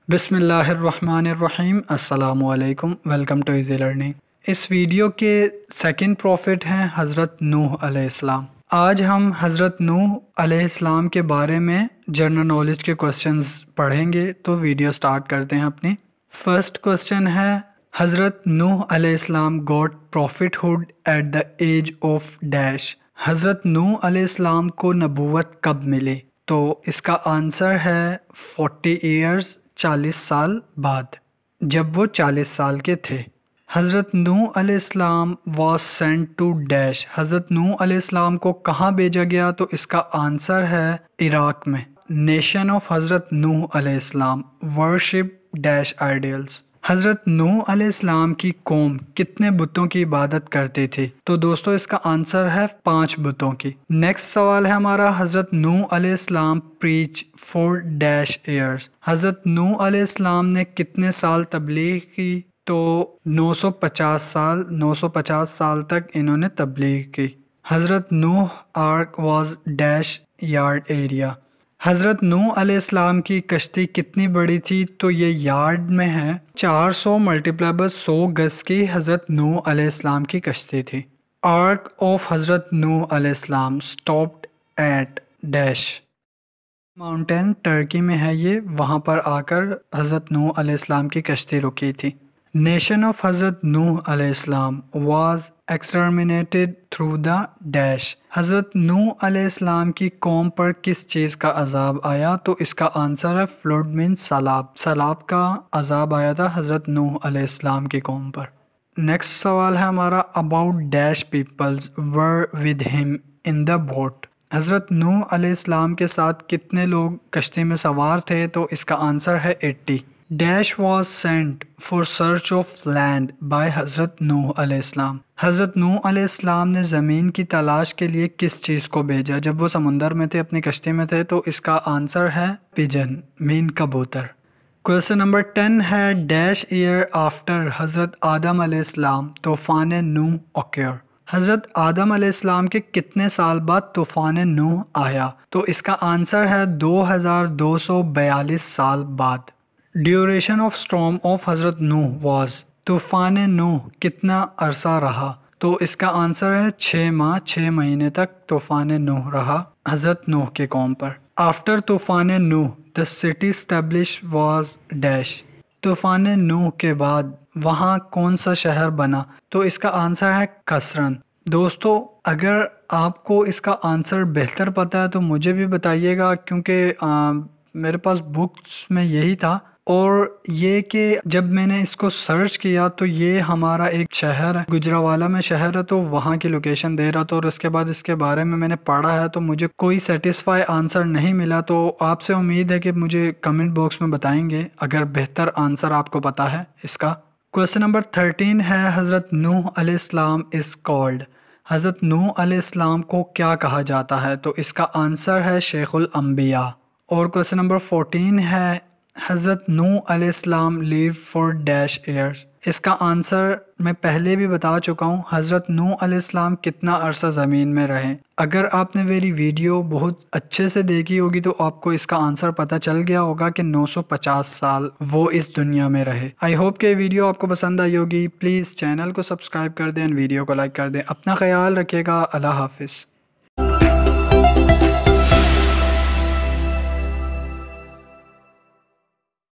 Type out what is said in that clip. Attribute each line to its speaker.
Speaker 1: بسم اللہ الرحمن الرحیم۔ السلام علیکم، ویلکم ٹو ایزی لرننگ۔ اس ویڈیو کے سیکنڈ پروفٹ ہیں حضرت نوح علیہ السلام۔ آج ہم حضرت نوح علیہ السلام کے بارے میں جنرل نالج کے کوسچنز پڑھیں گے، تو ویڈیو سٹارٹ کرتے ہیں اپنی۔ فرسٹ کوسچن ہے، حضرت نوح علیہ السلام got prophethood at the age of dash. Hazrat نوح علیہ السلام کو نبوت کب ملی؟ تو اس کا آنسر ہے 40 ایئرز، 40 سال بعد، جب وہ 40 سال کے تھے۔ حضرت نوح علیہ السلام was sent two dash. Hazrat نوح علیہ السلام کو کہاں بھیجا گیا؟ تو اس کا آنسر ہے عراق میں۔ نیشن آف حضرت نوح علیہ السلام، ورشپ ڈیش آئیڈیلز۔ حضرت نوح علیہ السلام کی قوم کتنے بتوں کی عبادت کرتی تھی؟ تو دوستو اس کا آنسر ہے 5 بتوں کی۔ نیکسٹ سوال ہے ہمارا، حضرت نوح علیہ السلام پریچ فور ڈیش ایئرز۔ حضرت نوح علیہ السلام نے کتنے سال تبلیغ کی؟ تو 950 سال تک انہوں نے تبلیغ کی۔ حضرت نوح ark was dash yard area. حضرت نوح علیہ السلام کی کشتی کتنی بڑی تھی؟ تو یہ یارڈ میں ہے، 400 × 100 گز کی حضرت نوح علیہ السلام کی کشتی تھی۔ آرک آف حضرت نوح علیہ السلام stopped at dash mountain, Turkey میں ہے یہ، وہاں پر آ کر حضرت نوح علیہ السلام کی کشتی رکی تھی۔ نیشن آف حضرت نوح علیہ السلام was ایکسٹرمینیٹڈ through the dash. Hazrat نوح علیہ السلام کی قوم پر کس چیز کا عذاب آیا؟ تو اس کا آنسر ہے فلڈ مین سیلاب۔ سیلاب کا عذاب آیا تھا حضرت نوح علیہ السلام کی قوم پر۔ نیکسٹ سوال ہے ہمارا، about dash peoples were with him in the boat. حضرت نوح علیہ السلام کے ساتھ کتنے لوگ کشتی میں سوار تھے؟ تو اس کا آنسر ہے 80۔ Dash was sent for search of land by Hazrat نوح علیہ السلام۔ حضرت نوح علیہ السلام نے زمین کی تلاش کے لیے کس چیز کو بھیجا جب وہ سمندر میں تھے، اپنی کشتی میں تھے؟ تو اس کا آنسر ہے پجن، مین کبوتر۔ کوسچن نمبر 10 ہے، ڈیش ایئر آفٹر حضرت آدم علیہ السلام طوفان نوح اوکر۔ حضرت آدم علیہ السلام کے کتنے سال بعد طوفان نوح آیا؟ تو اس کا آنسر ہے 2242 سال بعد۔ ڈیوریشن آف اسٹارم آف حضرت نوح واز، طوفان نوح کتنا عرصہ رہا؟ تو اس کا آنسر ہے 6 ماہ، 6 مہینے تک طوفان نوح رہا حضرت نوح کے قوم پر۔ آفٹر طوفان نوح the city establish was dash. طوفان نوح کے بعد وہاں کون سا شہر بنا؟ تو اس کا آنسر ہے کسرن۔ دوستو اگر آپ کو اس کا آنسر بہتر پتہ ہے تو مجھے بھی بتائیے گا، کیونکہ میرے پاس بکس میں یہی تھا، اور یہ کہ جب میں نے اس کو سرچ کیا تو یہ ہمارا ایک شہر ہے، گجرانوالہ میں شہر ہے، تو وہاں کی لوکیشن دے رہا تھا، اور اس کے بعد اس کے بارے میں نے پڑھا ہے تو مجھے کوئی سیٹسفائی آنسر نہیں ملا۔ تو آپ سے امید ہے کہ مجھے کمنٹ باکس میں بتائیں گے اگر بہتر آنسر آپ کو پتہ ہے اس کا۔ کوسچن نمبر 13 ہے، حضرت نوح علیہ السلام از کالڈ۔ حضرت نوح علیہ السلام کو کیا کہا جاتا ہے؟ تو اس کا آنسر ہے شیخ الانبیاء۔ اور کوسچن نمبر 14 ہے، حضرت نوح علیہ السلام لیو فار ڈیش ایئرز۔ اس کا آنسر میں پہلے بھی بتا چکا ہوں، حضرت نوح علیہ السلام کتنا عرصہ زمین میں رہے۔ اگر آپ نے میری ویڈیو بہت اچھے سے دیکھی ہوگی تو آپ کو اس کا آنسر پتہ چل گیا ہوگا کہ 950 سال وہ اس دنیا میں رہے۔ آئی ہوپ کہ یہ ویڈیو آپ کو پسند آئی ہوگی۔ پلیز چینل کو سبسکرائب کر دیں، ویڈیو کو لائک کر دیں۔ اپنا خیال رکھیے گا، اللہ حافظ۔